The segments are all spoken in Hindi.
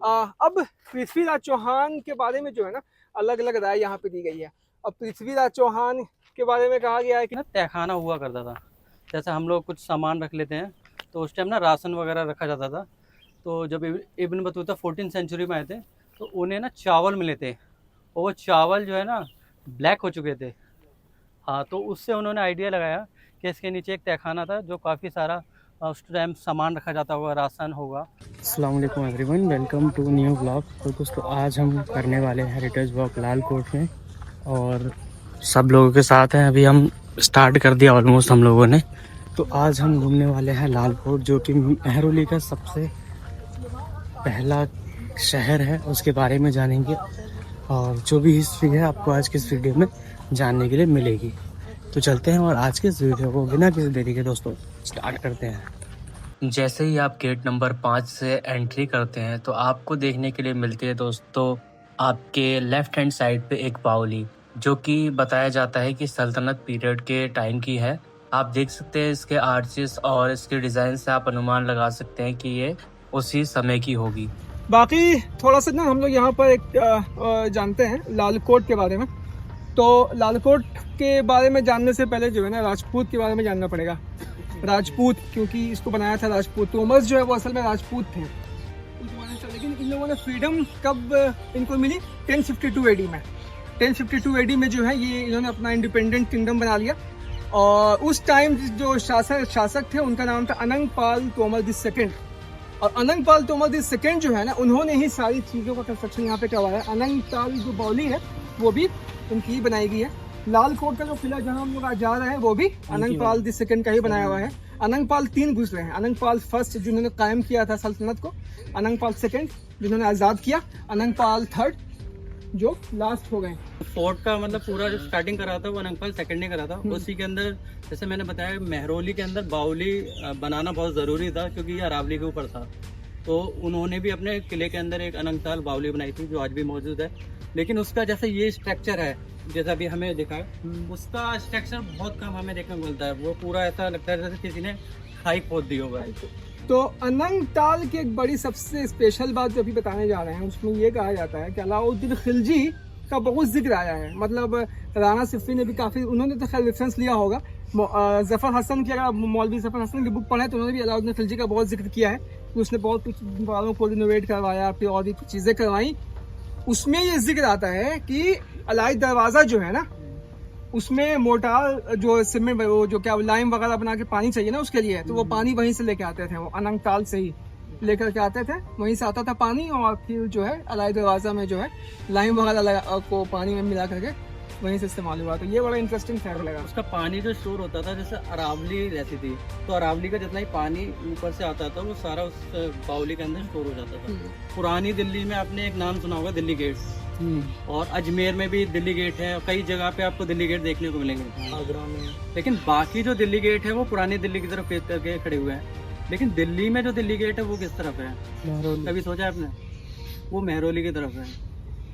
अब पृथ्वीराज चौहान के बारे में जो है ना अलग अलग राय यहाँ पे दी गई है। अब पृथ्वीराज चौहान के बारे में कहा गया है कि ना तहखाना हुआ करता था। जैसे हम लोग कुछ सामान रख लेते हैं तो उस टाइम ना राशन वगैरह रखा जाता था। तो जब इब्न बतूता 14 सेंचुरी में आए थे तो उन्हें ना चावल मिले थे और वो चावल जो है ना ब्लैक हो चुके थे। हाँ, तो उससे उन्होंने आइडिया लगाया कि इसके नीचे एक तहखाना था जो काफ़ी सारा उस टाइम सामान रखा जाता होगा, राशन होगा। अस्सलाम वालेकुम everyone, welcome to new blog. तो दोस्तों आज हम करने वाले हैं हेरिटेज वॉक लाल कोट में और सब लोगों के साथ हैं। अभी हम स्टार्ट कर दिया ऑलमोस्ट हम लोगों ने। तो आज हम घूमने वाले हैं लाल कोट जो कि मेहरौली का सबसे पहला शहर है, उसके बारे में जानेंगे और जो भी हिस्ट्री है आपको आज के इस वीडियो में जानने के लिए मिलेगी। तो चलते हैं और आज के इस वीडियो को बिना किसी देरी के दोस्तों स्टार्ट करते हैं। जैसे ही आप गेट नंबर 5 से एंट्री करते हैं तो आपको देखने के लिए मिलती है दोस्तों आपके लेफ्ट हैंड साइड पे एक बावली, जो कि बताया जाता है कि सल्तनत पीरियड के टाइम की है। आप देख सकते हैं इसके आर्चेस और इसके डिज़ाइन से आप अनुमान लगा सकते हैं कि ये उसी समय की होगी। बाकी थोड़ा सा ना हम लोग यहाँ पर एक जानते हैं लाल कोट के बारे में। तो लाल कोट के बारे में जानने से पहले जो है ना राजपूत के बारे में जानना पड़ेगा। राजपूत, क्योंकि इसको बनाया था राजपूत। तोमस जो है वो असल में राजपूत थे उस जमाने से। लेकिन इन लोगों ने फ्रीडम कब इनको मिली? 1052 एडी में। 1052 एडी में जो है ये इन्होंने अपना इंडिपेंडेंट किंगडम बना लिया। और उस टाइम जो शासक थे उनका नाम था अनंगपाल तोमर II। और अनंगपाल तोमर II जो है ना उन्होंने ही सारी चीज़ों का कंस्ट्रक्शन यहाँ पे करवाया। अनंगपाल जो बावली है वो भी उनकी ही बनाई गई है। लाल कोट का जो किला जहाँ हम लोग आज जा रहे हैं वो भी अनंगपाल II का ही बनाया हुआ है। अनंगपाल 3 गुजरे हैं। अनंगपाल फर्स्ट जिन्होंने कायम किया था सल्तनत को, अनंगपाल II जिन्होंने आज़ाद किया, अनंगपाल III जो लास्ट हो गए। फोर्ट का मतलब पूरा जो स्टार्टिंग करा था वो अनंगपाल II ने करा था। उसी के अंदर जैसे मैंने बताया मेहरौली के अंदर बावली बनाना बहुत ज़रूरी था क्योंकि ये अरावली के ऊपर था। तो उन्होंने भी अपने किले के अंदर एक अनंगताल बावली बनाई थी जो आज भी मौजूद है। लेकिन उसका जैसे ये स्ट्रक्चर है जैसा भी हमें दिखा है उसका स्ट्रक्चर बहुत कम हमें देखने को मिलता है। वो पूरा ऐसा लगता है जैसे किसी ने खाई खोद दी होगा। तो अनंगताल की एक बड़ी सबसे स्पेशल बात जो अभी बताने जा रहे हैं उसमें ये कहा जाता है कि अलाउद्दीन खिलजी का बहुत जिक्र आया है। मतलब राणा सिप्पी ने भी काफ़ी, उन्होंने तो खैर रेफरेंस लिया होगा। जफ़र हसन की, अगर मौलवी जफ़र हसन की बुक पढ़े तो उन्होंने भी अलाउद्दीन खिलजी का बहुत जिक्र किया है कि उसने बहुत कुछ वालों को रिनोवेट करवाया, फिर और भी चीज़ें करवाई। उसमें ये जिक्र आता है कि अलाई दरवाज़ा जो है ना उसमें मोटार जो सीमेंट वो जो क्या लाइम वगैरह बना के पानी चाहिए ना उसके लिए, तो वो पानी वहीं से लेके आते थे। वो अनंगताल से ही लेकर के आते थे, वहीं से आता था पानी। और फिर जो है अलाई दरवाज़ा में जो है लाइम वगैरह को पानी में मिला करके वहीं से इस्तेमाल हुआ। तो ये बड़ा इंटरेस्टिंग फैक्ट लगा। उसका पानी जो स्टोर होता था जैसे अरावली रहती थी तो अरावली का जितना ही पानी ऊपर से आता था वो सारा उस बावली के अंदर स्टोर हो जाता था। पुरानी दिल्ली में आपने एक नाम सुना होगा दिल्ली गेट, और अजमेर में भी दिल्ली गेट है। कई जगह पे आपको दिल्ली गेट देखने को मिलेंगे आगरा में। लेकिन बाकी जो दिल्ली गेट है वो पुरानी दिल्ली की तरफ फेस करके खड़े हुए हैं। लेकिन दिल्ली में जो दिल्ली गेट है वो किस तरफ है कभी सोचा आपने? वो मेहरौली की तरफ है।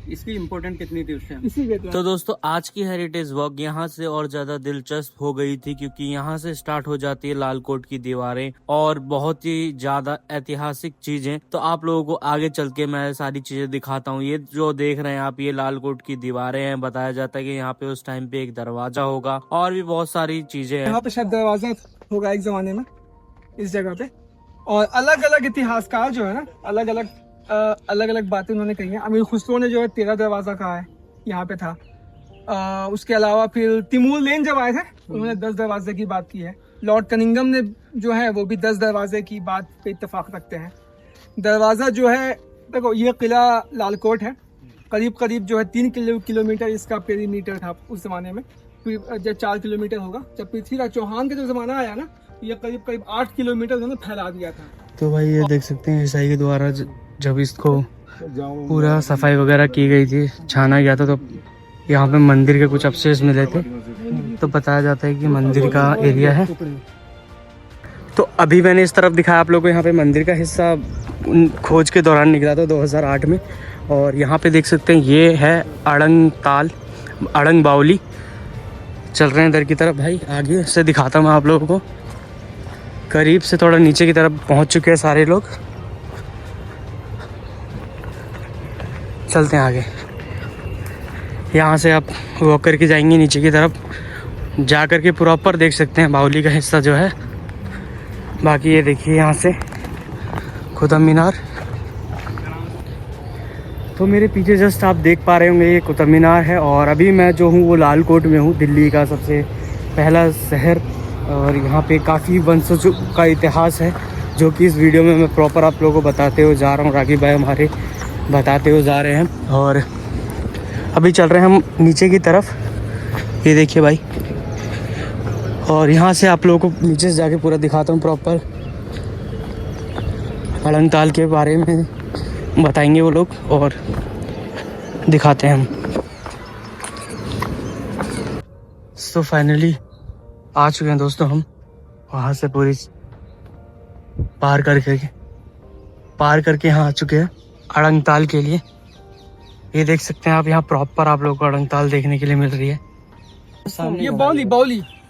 इसकी इम्पोर्टेंट कितनी थी उस टाइम। तो दोस्तों आज की हेरिटेज वॉक यहाँ से और ज्यादा दिलचस्प हो गई थी क्योंकि यहाँ से स्टार्ट हो जाती है लाल कोट की दीवारें और बहुत ही ज्यादा ऐतिहासिक चीजें। तो आप लोगों को आगे चल के मैं सारी चीजें दिखाता हूँ। ये जो देख रहे हैं आप ये लाल कोट की दीवारें हैं। बताया जाता है कि यहाँ पे उस टाइम पे एक दरवाजा होगा और भी बहुत सारी चीजें हैं। यहाँ पे शायद दरवाजा होगा एक जमाने में इस जगह पे। और अलग अलग इतिहासकार जो है ना अलग अलग बातें उन्होंने कही हैं। अमीर खुसरो ने जो है 13 दरवाज़ा कहा है यहाँ पे था। उसके अलावा फिर तिमूर लेन जब आए थे उन्होंने 10 दरवाजे की बात की है। लॉर्ड कनिंगम ने जो है वो भी 10 दरवाजे की बात पे इत्तेफाक रखते हैं। दरवाज़ा जो है देखो ये किला लाल कोट है, करीब जो है 3 किलोमीटर इसका पेरीमीटर था उस ज़माने में। जब 4 किलोमीटर होगा, जब पृथ्वीराज चौहान का जो ज़माना आया ना ये करीब 8 किलोमीटर उन्होंने फैला दिया था। तो भाई ये देख सकते हैं ईसाई के द्वारा जब इसको पूरा सफाई वगैरह की गई थी, छाना गया था, तो यहाँ पे मंदिर के कुछ अवशेष मिले थे। तो बताया जाता है कि मंदिर का एरिया है। तो अभी मैंने इस तरफ दिखाया आप लोगों को, यहाँ पे मंदिर का हिस्सा खोज के दौरान निकला था 2008 में। और यहाँ पे देख सकते हैं ये है अड़ंग बावली। चल रहे हैं इधर की तरफ भाई, आगे से दिखाता हूँ आप लोगों को। करीब से थोड़ा नीचे की तरफ पहुँच चुके हैं सारे लोग। चलते हैं आगे। यहाँ से आप वॉक करके जाएंगे नीचे की तरफ, जा कर के प्रॉपर देख सकते हैं बावली का हिस्सा जो है। बाकी ये देखिए यहाँ से कुतुब मीनार। तो मेरे पीछे जस्ट आप देख पा रहे होंगे ये कुतुब मीनार है। और अभी मैं जो हूँ वो लाल कोट में हूँ, दिल्ली का सबसे पहला शहर। और यहाँ पे काफ़ी वंशजों का इतिहास है जो कि इस वीडियो में मैं प्रॉपर आप लोगों को बताते हुए जा रहा हूँ। रागी भाई हमारे बताते हुए जा रहे हैं। और अभी चल रहे हैं हम नीचे की तरफ, ये देखिए भाई। और यहाँ से आप लोगों को नीचे से जाके पूरा दिखाता हूँ प्रॉपर। अड़ंगताल के बारे में बताएंगे वो लोग और दिखाते हैं हम। तो फाइनली आ चुके हैं दोस्तों हम वहाँ से पूरी पार करके यहाँ आ चुके हैं अड़ंगताल के लिए। ये देख सकते हैं आप, यहाँ प्रॉपर आप लोगों को अड़ंगताल देखने के लिए मिल रही है। ये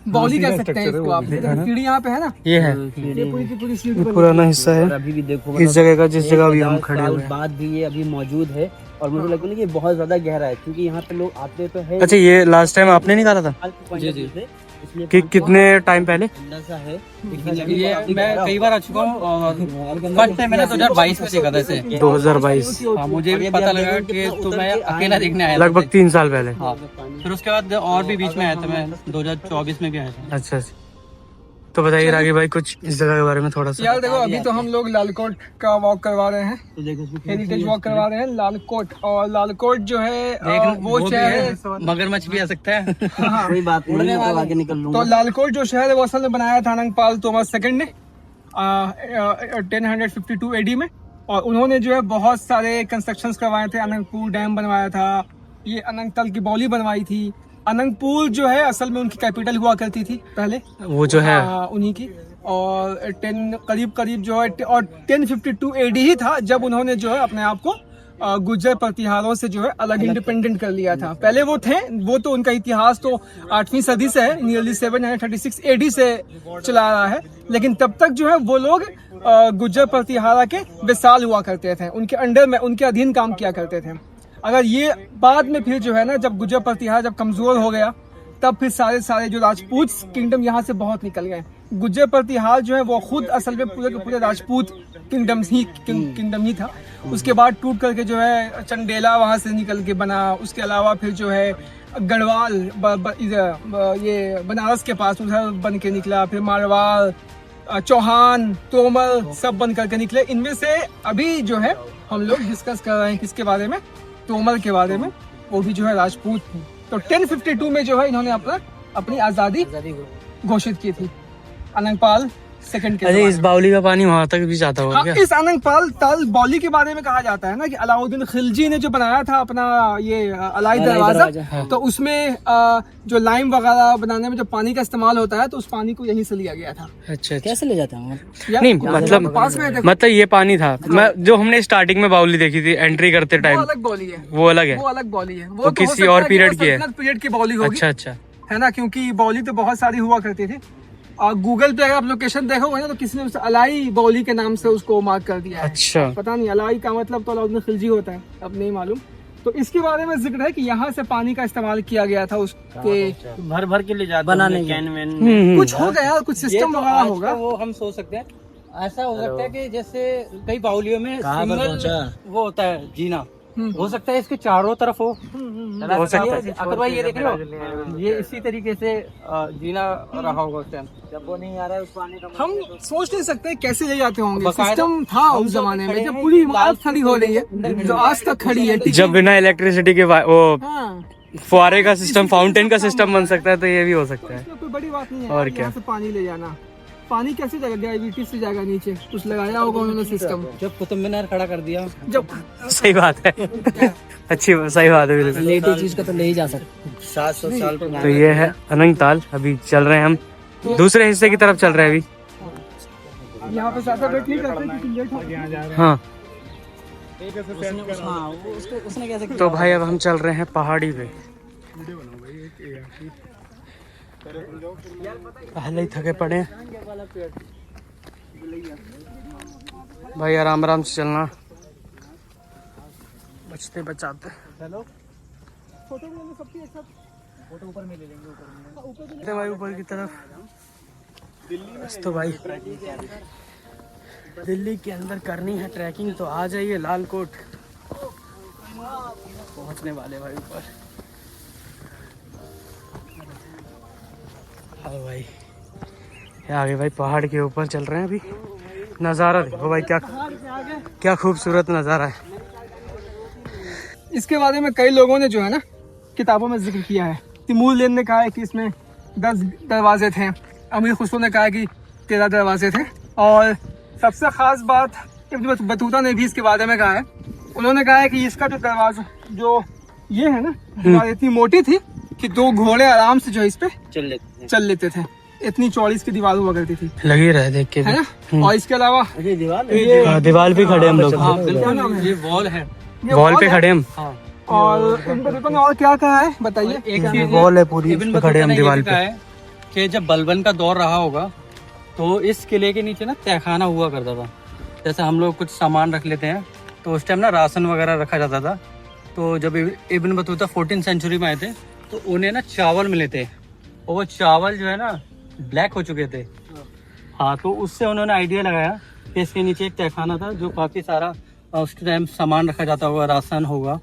बौली कह सकते हैं इसको आप। सीढ़ी यहाँ पे है ना, ये है ये पूरी की पूरी सीढ़ी ये पुराना हिस्सा है अभी भी देखो इस जगह का, जिस जगह अभी हम खड़े हुए हैं। बाद भी ये अभी मौजूद है। और मुझे लगता है कि बहुत ज्यादा गहरा है, क्योंकि यहाँ पे लोग आते तो है। अच्छा, ये लास्ट टाइम आपने निकाला था जी। कि कितने टाइम पहले? अंदाजा है ये मैं कई बार आ चुका हूँ और फर्स्ट टाइम मैंने 2022 में देखा था इसे। 2022 हाँ, मुझे भी पता लगा कि तो मैं अकेला देखने आया था। लगभग 3 साल पहले। हाँ, फिर उसके बाद और भी बीच में आया था, मैं 2024 में भी आया था। अच्छा, तो बताइए रागी भाई कुछ इस जगह के बारे में थोड़ा सा। यार देखो, अभी तो हम लोग लालकोट का वॉक करवा रहे हैं, हेरिटेज वॉक करवा रहे हैं लालकोट। और लालकोट जो है वो शहर है, मगरमच्छ भी आ सकता है। कोई बात नहीं, तो आगे निकल लूंगा। तो लालकोट जो शहर है वो असल में बनाया था अनंगपाल तोमर सेकंड ने 1052 AD में। और उन्होंने जो है बहुत सारे कंस्ट्रक्शंस करवाए थे। अनंगपुर डैम बनवाया था, ये अनंगतल की बौली बनवाई थी। अनंगपुर जो है असल में उनकी कैपिटल हुआ करती थी पहले, वो जो है उन्हीं की। और करीब जो है और 1052 AD ही था जब उन्होंने जो है अपने आप को गुर्जर प्रतिहारों से जो है अलग इंडिपेंडेंट कर लिया था। पहले वो थे, वो तो उनका इतिहास तो 8वीं सदी से है, नियरली 736 AD से चला रहा है। लेकिन तब तक जो है वो लोग गुर्जर प्रतिहारा के विशाल हुआ करते थे, उनके अंडर में, उनके अधीन काम किया करते थे। अगर ये बाद में फिर जो है ना, जब गुर्जर प्रतिहार जब कमजोर हो गया, तब फिर सारे जो राजपूत किंगडम यहाँ से बहुत निकल गए। गुर्जर प्रतिहार जो है वो खुद असल में पूरे के पूरे राजपूत किंगडम ही था। उसके बाद टूट करके जो है चंडेला वहाँ से निकल के बना। उसके अलावा फिर जो है गढ़वाल ये बनारस के पास उधर बन के निकला। फिर मारवाड़, चौहान, तोमर सब बन करके निकले। इनमें से अभी जो है हम लोग डिस्कस कर रहे हैं किसके बारे में, तोमर के बारे में। वो भी जो है राजपूत थे। तो 1052 में जो है इन्होंने अपनी आज़ादी घोषित की थी अनंगपाल सेकंड के। अरे इस बावली का पानी वहाँ तक भी जाता होगा क्या? इस अनंगपाल ताल बौली के बारे में कहा जाता है ना कि अलाउद्दीन खिलजी ने जो बनाया था अपना ये अलाई दरवाजा, तो उसमें जो लाइम वगैरह बनाने में जो पानी का इस्तेमाल होता है, तो उस पानी को यहीं से लिया गया था। अच्छा, कैसे ले जाते हैं? नहीं मतलब ये पानी था। मैं जो हमने स्टार्टिंग में बावली देखी थी एंट्री करते टाइम, अलग बौली है, वो अलग है। वो अलग बौली है। वो तो किसी और पीरियड की है, पीरियड की बौली होगी। अच्छा है ना, क्योंकि बौली तो बहुत सारी हुआ करती थी। और गूगल पे अगर आप लोकेशन देखोगे ना, तो किसी ने उसे अलाई बौली के नाम से उसको मार्क कर दिया है। अच्छा, पता नहीं अलाई का मतलब तो अलाउद्दीन खिलजी होता है, अब नहीं मालूम। तो इसके बारे में जिक्र है कि यहाँ से पानी का इस्तेमाल किया गया था उसके भर के ले जाते बनाने कैन कुछ होगा यार, कुछ सिस्टम वगैरह होगा। वो हम सोच सकते हैं, ऐसा हो सकता है कि जैसे कई बाउलियों में सिंगल वो होता है जीना, हो सकता है इसके चारों तरफ हो सकता है। अगर भाई ये देख लो, ये इसी तरीके से जीना रहा होगा उस टाइम। जब वो नहीं आ रहा है उस पानी का, हम सोच नहीं सकते कैसे ले जाते होंगे। सिस्टम था उस जमाने में, जब पूरी इमारत खड़ी हो रही है जो आज तक खड़ी है, जब बिना इलेक्ट्रिसिटी के वो हाँ, फुहारे का सिस्टम, फाउंटेन का सिस्टम बन सकता है, तो ये भी हो सकता है। इसमें कोई बड़ी बात नहीं है। और और क्या? यहाँ से पानी ले जाना, पानी कैसे जाएगा, ग्रेविटी से जाएगा नीचे, कुछ लगाया होगा उन्होंने सिस्टम। जब कुतुब मीनार खड़ा कर दिया, जब सही बात है, अच्छी सही बात है बिल्कुल। लेटी चीज का तो ले ही जा सकते। 700 साल तो ये है अनंगताल। अभी चल रहे हैं हम दूसरे हिस्से की तरफ चल रहे हैं अभी। यहाँ पे ज्यादा वेट नहीं करते क्योंकि लेट हो गया। हाँ, उसने कैसे तो भाई अब हम चल रहे हैं पहाड़ी पे। पहले ही थके पड़े हैं भाई, आराम आराम से चलना। बचते बचाते चलो फोटो भी लेंगे सबकी एक साथ। फोटो ऊपर में ले लेंगे, ऊपर में। हाँ, ऊपर भी तो भाई ऊपर की तरफ तो भाई दिल्ली के अंदर करनी है ट्रैकिंग तो आ जाइए लाल कोट। पहुंचने वाले भाई ऊपर। हाँ भाई ये आगे भाई पहाड़ के ऊपर चल रहे हैं अभी। नज़ारा देखो भाई क्या खूबसूरत नज़ारा है। इसके बारे में कई लोगों ने जो है ना किताबों में जिक्र किया है। तिमूर लेन ने कहा है कि इसमें 10 दरवाजे थे, अमीर खुसरो ने कहा है कि 13 दरवाजे थे, और सबसे ख़ास बात इब्न बतूता ने भी इसके बारे में कहा है। उन्होंने कहा है कि इसका जो दरवाजा जो ये है ना दीवार इतनी मोटी थी कि 2 घोड़े आराम से जो इस पे चल लेते थे, इतनी चौड़ी इसकी दीवार हुआ करती थी, लग ही रहा है देख के है ना। और इसके अलावा ये दीवार दीवार पे खड़े हम लोग। हाँ बिल्कुल, ये वॉल है। वॉल पे खड़े हम। और इब्न बतूता ने और क्या कहा है बताइए। एक चीज वॉल है पूरी, इब्न इस पे बतूता खड़े हम ने ये दीवार भी पे। कहा है कि जब बलबन का दौर रहा होगा तो इस किले के नीचे ना तहखाना हुआ करता था। जैसे हम लोग कुछ सामान रख लेते हैं तो उस टाइम ना राशन वगैरह रखा जाता था। तो जब इब्न बतूता 14th सेंचुरी में आए थे तो उन्हें ना चावल मिले थे, और वो चावल जो है ना ब्लैक हो चुके थे। हाँ, तो उससे उन्होंने आइडिया लगाया कि इसके नीचे एक तहखाना था जो काफ़ी सारा उस टाइम सामान रखा जाता होगा, राशन होगा,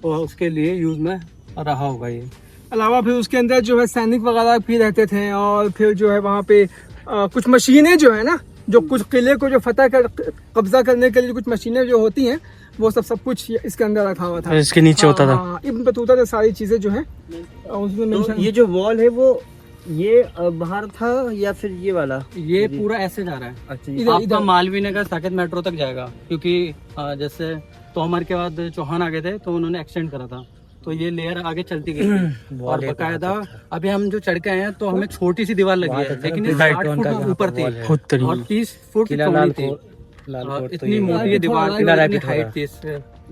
और उसके लिए यूज में रहा होगा ये। अलावा फिर उसके अंदर जो है सैनिक वगैरह भी रहते थे, और फिर जो है वहाँ पे कुछ मशीनें जो है ना, जो कुछ किले को जो फतह कर कब्जा करने के लिए कुछ मशीनें जो होती हैं वो सब कुछ इसके अंदर रखा हुआ था। इसके नीचे होता था। हाँ, इब्न बतूता ने सारी चीजें जो है उसमें तो मेंशन। ये जो वॉल है वो ये बाहर था या फिर ये वाला? ये पूरा ऐसे जा रहा है। अच्छा इधर- आपका इधर। मालवीय नगर साकेत मेट्रो तक जाएगा, क्योंकि जैसे तोमर के बाद चौहान आ गए थे तो उन्होंने एक्सटेंड करा था, तो ये लेयर आगे चलती गई। और बकायदा अभी हम जो चढ़ के आए हैं तो हमें छोटी सी दीवार लगी है, लेकिन ये 60 फुट ऊपर थी और 30 फुट चौड़ी थी। इतनी मोटी ये दीवार थी, इतनी हाइट थी इस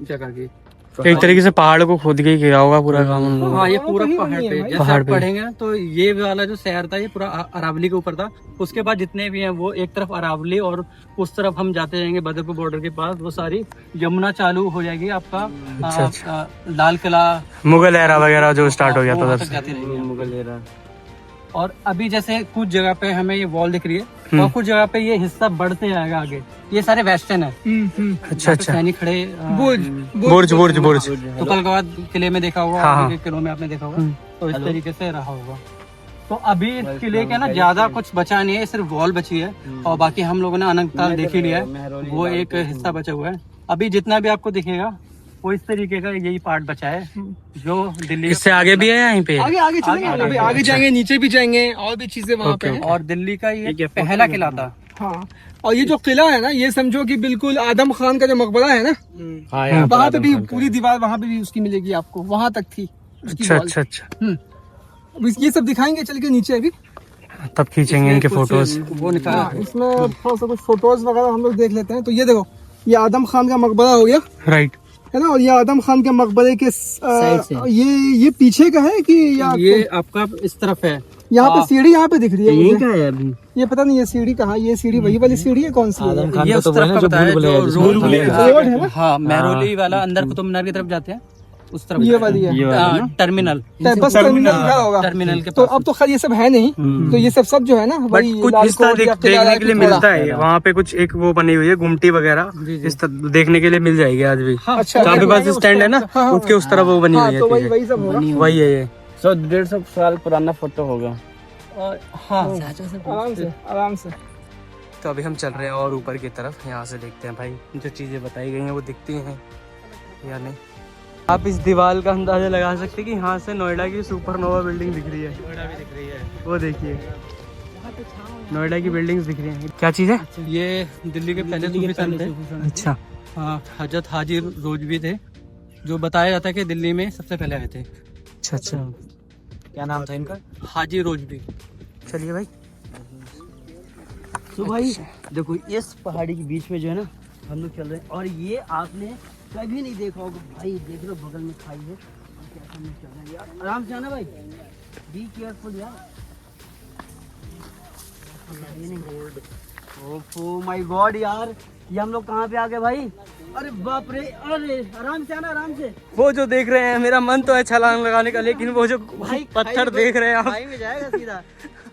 जगह की। एक तरीके से पहाड़ को खोद के ही गिरा होगा पूरा काम उन लोगों हाँ, ये वो पूरा तो ही पहाड़ वही है पे भाई। जैसे पहाड़ आप पे। पढ़ेंगे तो ये वाला जो शहर था ये पूरा अरावली के ऊपर था। उसके बाद जितने भी हैं वो एक तरफ अरावली और उस तरफ हम जाते जाएंगे बदरपुर बॉर्डर के पास, वो सारी यमुना चालू हो जाएगी आपका। अच्छा। लाल किला मुगल एरा वगैरह जो स्टार्ट हो गया वो था वहाँ तब तक से। जाती रहेगी। मुगल एरा। और अभी जैसे कुछ जगह पे हमें ये वॉल दिख रही है और कुछ जगह पे ये हिस्सा बढ़ते जाएगा आगे। ये सारे वेस्टर्न है। अच्छा जहाँ पे अच्छा। सैनिक खड़े बुर्ज बुर्ज बुर्ज। तुगलकाबाद किले में देखा होगा, हाँ, आगे के किलों में आपने देखा होगा, तो इस तरीके से रहा होगा। तो अभी इस किले के ना ज्यादा कुछ बचा नहीं है, सिर्फ वॉल बची है, और बाकी हम लोगों ने अनंतताल देख ही लिया है, वो एक हिस्सा बचा हुआ है। अभी जितना भी आपको दिखेगा वो इस तरीके का यही पार्ट बचा है जो दिल्ली इससे आगे भी है यहीं पे? आगे आगे चलेंगे, आगे- आगे जाएंगे, नीचे भी जाएंगे, और भी चीजें वहाँ पे ओके, हैं। और दिल्ली का ये पहला किला था। हाँ, और ये जो किला है ना, ये समझो कि बिल्कुल आदम खान का जो मकबरा है ना, हाँ, यहाँ पर वहाँ पे आदम भी खान का पूरी दीवार वहाँ पे भी उसकी मिलेगी आपको, वहाँ तक थी उसकी अच्छा wall। अच्छा अच्छा। अब ये सब दिखाएंगे चल के नीचे अभी। तब खींचेंगे इनके कुछ फोटोज। वो निकाला हाँ, इसमें थोड़ा सा कुछ फोटोज वगैरह हम लोग देख लेते हैं। तो ये देखो, ये आदम खान का मकबरा हो गया राइट। है ना, और ये आदम खान के मकबरे के साइड से। ये पीछे का है कि या ये आपका इस तरफ है। यहाँ पे सीढ़ी यहाँ पे दिख रही है यही मुझे। का है अभी? ये पता नहीं ये सीढ़ी कहाँ, ये सीढ़ी वही वाली सीढ़ी है कौन सी है? ये उस तरफ का बताया जो रोड है ना? हाँ, मेहरौली वाला अंदर कुतुब मीनार की तरफ जाते हैं, उस तरफ ये वाली है। टर्मिनल बस टर्मिनल का होगा। टर्मिनल के तो पास। अब तो खैर ये सब है नहीं, तो ये सब जो है ना बट वही कुछ लाल हिस्सा कोट या किला देखने राय के लिए की थोड़ा। मिलता है वहाँ पे, कुछ एक वो बनी हुई है गुमटी वगैरह, इस तरह देखने के लिए मिल जाएगी आज भी। अच्छा, जहाँ पे बस स्टैंड है ना, हाँ, उसके उस तरफ वो बनी हाँ, हुई है तो वही चीजें। वही सब होगा। वही है ये। 150 साल पुराना फोटो होगा। और हाँ, आराम से आराम से। तो अभी हम चल रहे हैं और ऊपर की तरफ, यहाँ से देखते हैं भाई जो चीजें बताई गई हैं वो दिखती हैं या नहीं। आप इस दीवार का अंदाजा लगा सकते हैं कि यहाँ से नोएडा की सुपरनोवा बिल्डिंग दिख रही है। नोएडा भी दिख रही है। वो देखिए नोएडा की बिल्डिंग्स दिख रही हैं। क्या चीज है? ये दिल्ली के पहले सूफी संत थे। अच्छा हाँ, हजरत हाजी रोजवी थे, जो बताया जाता है कि दिल्ली में सबसे पहले आए थे। अच्छा अच्छा। क्या नाम था इनका? हाजी रोजवी। चलिए भाई। तो भाई देखो इस पहाड़ी के बीच में जो है ना हम लोग चल रहे हैं, और ये आपने कभी नहीं देखा होगा भाई। देख लो बगल में खाई है, और कैसे हम लोग चल रहे हैं यार। आराम से आना भाई, बी केयरफुल यार। ओह माय गॉड यार, ये हम लोग कहाँ पे आ गए भाई? अरे बाप रे, अरे आराम से आना, आराम से। वो जो देख रहे हैं, मेरा मन तो है छलांग लगाने का, लेकिन वो जो पत्थर देख रहे हैं आप, खाई में जाएगा सीधा,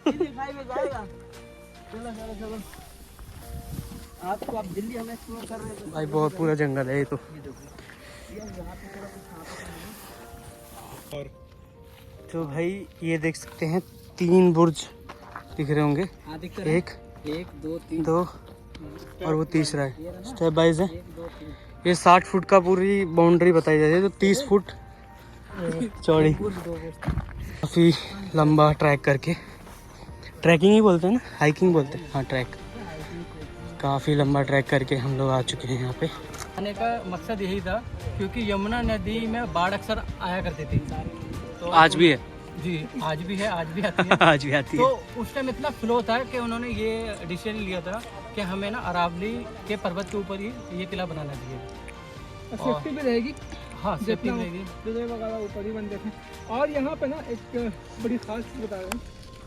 सीधे खाई में जाएगा। चलो चलो चलो, आपको आप दिल्ली हमें एक्सप्लोर कर रहे हैं भाई बहुत पूरा जंगल है ये तो। तो भाई ये देख सकते हैं 3 बुर्ज दिख रहे होंगे, एक 2 और वो तीसरा है, स्टेप बाइज है। ये 60 फुट का पूरी बाउंड्री बताई जाती है, तो 30 फुट चौड़ी। काफ़ी लंबा ट्रैक करके, ट्रैकिंग ही बोलते हैं ना, हाइकिंग बोलते हैं, हाँ ट्रैक, काफ़ी लंबा ट्रैक करके हम लोग आ चुके हैं यहाँ पे। आने का मकसद यही था क्योंकि यमुना नदी में बाढ़ अक्सर आया करती थी, तो आज भी है जी, आज भी है, आज भी आती है। आज भी आती है। तो उस टाइम इतना फ्लो था कि उन्होंने ये डिसीजन लिया था कि हमें ना अरावली के पर्वत के ऊपर ही ये किला बनाना चाहिए। सेफ्टी भी रहेगी, हाँ, सेफ्टी जितना रहेगी। विजय वगैरह ऊपर ही बनते थे। और यहाँ पे ना एक बड़ी खास चीज़ बता रहे हैं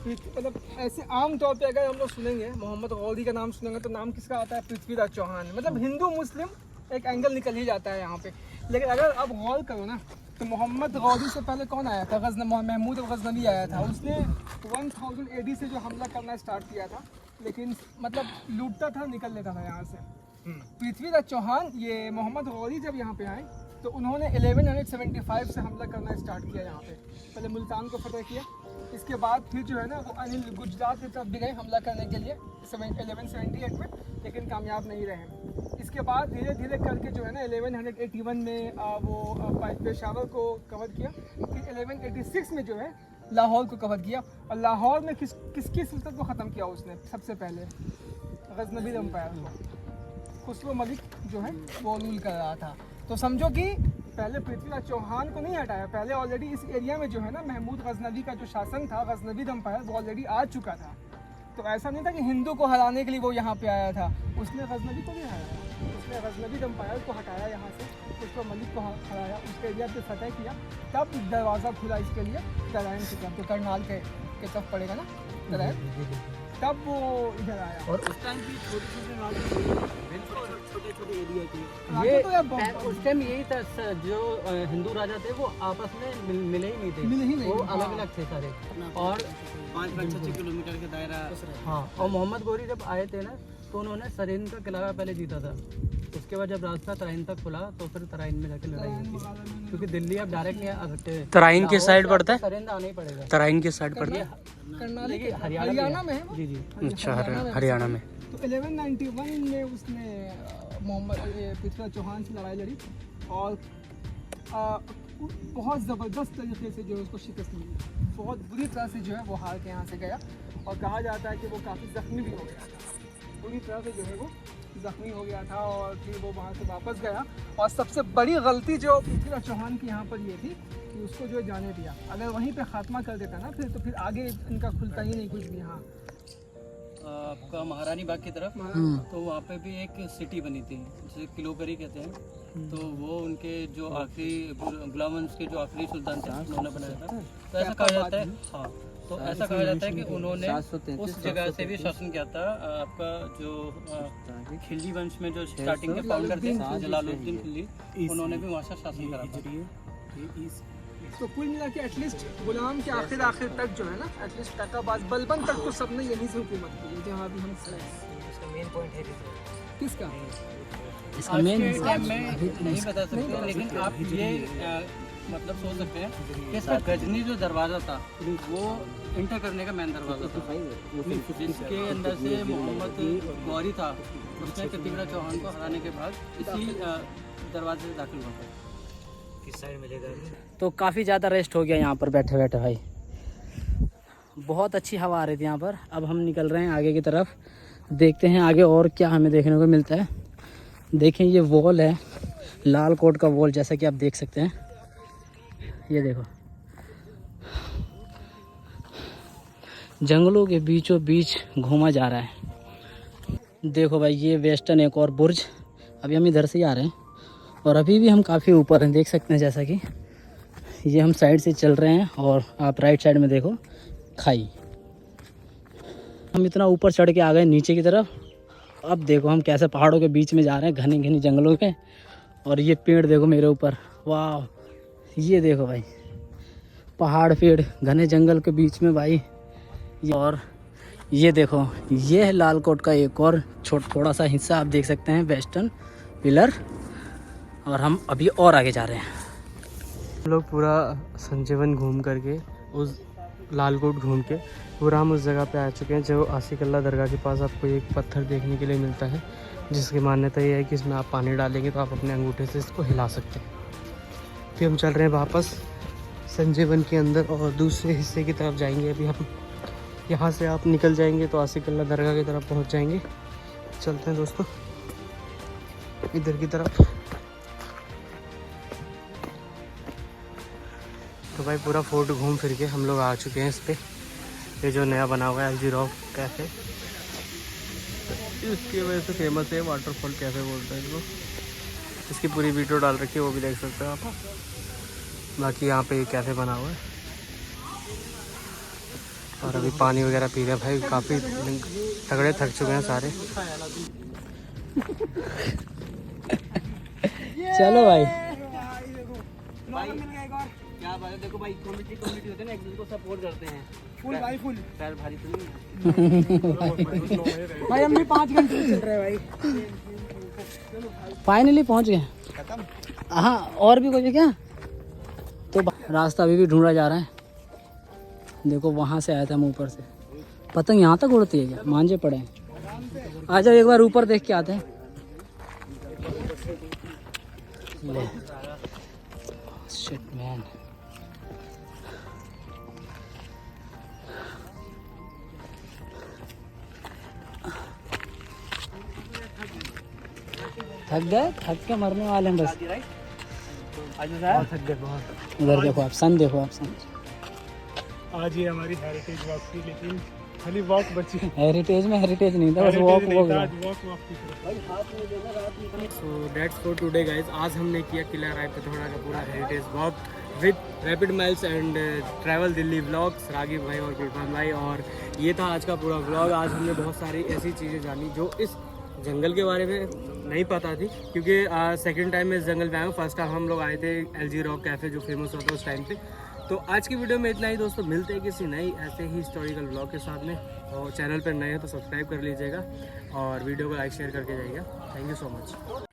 कि मतलब ऐसे आम तौर पे अगर हम लोग सुनेंगे मोहम्मद गौरी का नाम सुनेंगे तो नाम किसका आता है? पृथ्वीराज चौहान। मतलब हिंदू मुस्लिम एक एंगल निकल ही जाता है यहाँ पे। लेकिन अगर अब गौर करो ना तो मोहम्मद गौरी से पहले कौन आया था? महमूद गजनवी आया था। उसने 1000 AD से जो हमला करना स्टार्ट किया था, लेकिन मतलब लूटता था, निकल लेता था यहाँ से। पृथ्वीराज चौहान, ये मोहम्मद गौरी जब यहाँ पे आए तो उन्होंने 1175 से हमला करना स्टार्ट किया यहाँ पे। पहले मुल्तान को फतह किया, इसके बाद फिर जो है ना वो अनिल गुजरात की तरफ भी गए हमला करने के लिए 1178 में, लेकिन कामयाब नहीं रहे। इसके बाद धीरे धीरे करके जो है ना 1181 में वो पेशावर को कवर किया, फिर 1186 में जो है लाहौर को कवर किया। और लाहौर में किसकी सुल्तानत को ख़त्म किया उसने? सबसे पहले गजनवी एम्पायर को खुसरो मलिक जो है वो रूल कर रहा था। तो समझो कि पहले पृथ्वीराज चौहान को नहीं हटाया, पहले ऑलरेडी इस एरिया में जो है ना महमूद गजनवी का जो शासन था, गजनवी एम्पायर, वो ऑलरेडी आ चुका था। तो ऐसा नहीं था कि हिंदू को हराने के लिए वो यहाँ पे आया था, उसने गजनवी को भी हराया, उसने गजनवी एम्पायर को हटाया यहाँ से, खुसरो मलिक को हराया, उस एरिया पे फतह किया, तब दरवाज़ा खुला इसके लिए तराइन की तरफ, तो करनाल के तरफ पड़ेगा ना तराइन, तब वो इधर आया। और उस टाइम की छोटे एरिया की ये तो यार उस टाइम यही था, जो हिंदू राजा थे वो आपस में मिले ही नहीं थे, मिले ही नहीं। वो अलग अलग थे सारे। और 5-6 किलोमीटर के दायरा। हाँ, और मोहम्मद गौरी जब आए थे ना तो उन्होंने सरेन का किला पहले जीता था। उसके बाद जब रास्ता तराइन तक खुला तो फिर तराइन में जाके लड़ाई हुई थी, क्योंकि दिल्ली अब डायरेक्ट नहीं आ सकते। तराइन के साइड पड़ता है, सरेन आना ही पड़ेगा। तराइन के साइड पड़ता है, करनाल देखिए, हरियाणा में है वो। जी जी। अच्छा हरियाणा में। तो 1191 में उसने पृथ्वीराज चौहान से लड़ाई लड़ी और बहुत ज़बरदस्त तरीके से जो है उसको शिकस्त मिली, बहुत बुरी तरह से जो है वो हार के यहाँ से गया। और कहा जाता है कि वो काफ़ी ज़ख्मी भी हो गया था, पूरी तरह से जो है वो ज़ख्मी हो गया था। और फिर वो वहाँ से वापस गया। और सबसे बड़ी गलती जो पृथ्वीराज चौहान की यहाँ पर ये थी कि उसको जो है जाने दिया। अगर वहीं पे खात्मा कर देता ना फिर, तो फिर आगे इनका खुलता ही नहीं कुछ भी। यहाँ आपका महारानी बाग की तरफ, तो वहाँ पे भी एक सिटी बनी थी जिसे किलोकरी कहते हैं। तो वो उनके जो आखिरी गुलाम वंश के जो आखिरी सुल्तान थे उन्होंने बनाया था। तो ऐसा कहा जाता है, हाँ, तो ऐसा कहा जाता है कि उन्होंने उस जगह से भी शासन किया था। आपका जो खिल्जी वंश में जो स्टार्टिंग के फाउंडर थे जलालुद्दीन खिल्जी, उन्होंने भी वहाँ से शासन करा था। तो कुल मिला के एटलीस्ट गुलाम के आखिर तक जो है ना, एटलीस्ट टकाबाज बलबन तक तो सबने यहीं से हुकूमत की, जहाँ भी हम किसका इसका आज मेन के टाइम में नहीं बता सकते, लेकिन आप ये मतलब सोच सकते हैं कि इसका गजनी जो दरवाज़ा था वो इंटर करने का मेन दरवाज़ा था, जिसके अंदर से मोहम्मद गौरी था, उसने पृथ्वीराज चौहान को हराने के बाद इसी दरवाजे से दाखिल हुआ था। किस साइड मिलेगा? तो काफ़ी ज़्यादा रेस्ट हो गया यहाँ पर बैठे बैठे भाई, बहुत अच्छी हवा आ रही थी यहाँ पर। अब हम निकल रहे हैं आगे की तरफ, देखते हैं आगे और क्या हमें देखने को मिलता है। देखें ये वॉल है, लाल कोट का वॉल, जैसा कि आप देख सकते हैं। ये देखो, जंगलों के बीचों बीच घूमा जा रहा है। देखो भाई, ये वेस्टर्न एक और बुर्ज, अभी हम इधर से ही आ रहे हैं और अभी भी हम काफ़ी ऊपर हैं, देख सकते हैं। जैसा कि ये हम साइड से चल रहे हैं और आप राइट साइड में देखो खाई। हम इतना ऊपर चढ़ के आ गए नीचे की तरफ। अब देखो हम कैसे पहाड़ों के बीच में जा रहे हैं, घने घने जंगलों के, और ये पेड़ देखो मेरे ऊपर, वाह। ये देखो भाई, पहाड़ पेड़ घने जंगल के बीच में भाई। और ये देखो, ये है लालकोट का एक और थोड़ा सा हिस्सा आप देख सकते हैं, वेस्टर्न पिलर। और हम अभी और आगे जा रहे हैं। हम लोग पूरा संजीवन घूम करके, उस लालकोट घूम के पूरा हम उस जगह पे आ चुके हैं जो आसिक अल्लाह दरगाह के पास आपको एक पत्थर देखने के लिए मिलता है, जिसकी मान्यता ये है कि इसमें आप पानी डालेंगे तो आप अपने अंगूठे से इसको हिला सकते हैं। फिर हम चल रहे हैं वापस संजीवन के अंदर और दूसरे हिस्से की तरफ जाएंगे। अभी हम यहाँ से आप निकल जाएंगे तो आसिक अल्लाह दरगाह की तरफ पहुँच जाएंगे। चलते हैं दोस्तों इधर की तरफ। तो भाई पूरा फोर्ट घूम फिर के हम लोग आ चुके हैं इस पे, ये जो नया बना हुआ है LG रॉक कैफ़े, इसकी वजह से फेमस है, वाटरफॉल कैफ़े बोलते हैं इसको। इसकी पूरी वीडियो डाल रखी है, वो भी देख सकते हैं आप। बाकी यहाँ पे कैफ़े बना हुआ है और अभी पानी वगैरह पी रहे हैं भाई, काफ़ी तगड़े थक चुके हैं सारे। चलो भाई, क्या बात है, देखो भाई कम्युनिटी होते हैं ना, एक दूसरे को सपोर्ट करते हैं। फुल भाई फुल पैर भारी तो नहीं है। भाई हम भी 5 घंटे से चल रहे हैं भाई। फाइनली पहुंच गए। हाँ, और भी कुछ है क्या? तो रास्ता अभी भी ढूंढा जा रहा है। देखो वहाँ से आया था हम ऊपर से। पतंग यहाँ तक उड़ती है क्या? मांझे पड़े हैं। आ जाओ एक बार ऊपर देख के आते हैं। ले शिट मैन, थक गए, थक के मरने वाले हैं बस। बहुत थक गए बहुत। उधर देखो आप, सन देखो आप, सन। आज ये हमारी हेरिटेज वॉक थी, लेकिन खाली वॉक बची। हेरिटेज में हेरिटेज नहीं था, बस वॉक हो गया। So that's for today guys. आज हमने किया किला राय पिथौरा का पूरा heritage walk with rapid miles and travel Delhi vlogs, Ragib भाई और कुलफान भाई। और ये था आज का पूरा व्लॉग। आज हमने बहुत सारी ऐसी चीज़ें जानी जो इस जंगल के बारे में नहीं पता थी, क्योंकि सेकंड टाइम मैं इस जंगल में आया हूँ। फर्स्ट टाइम हम लोग आए थे LG रॉक कैफ़े जो फेमस होता है उस टाइम पे। तो आज की वीडियो में इतना ही दोस्तों, मिलते हैं किसी नई ऐसे ही हिस्टोरिकल व्लॉग के साथ में। और चैनल पर नए हो तो सब्सक्राइब कर लीजिएगा और वीडियो को लाइक शेयर करके जाइएगा। Thank you so much.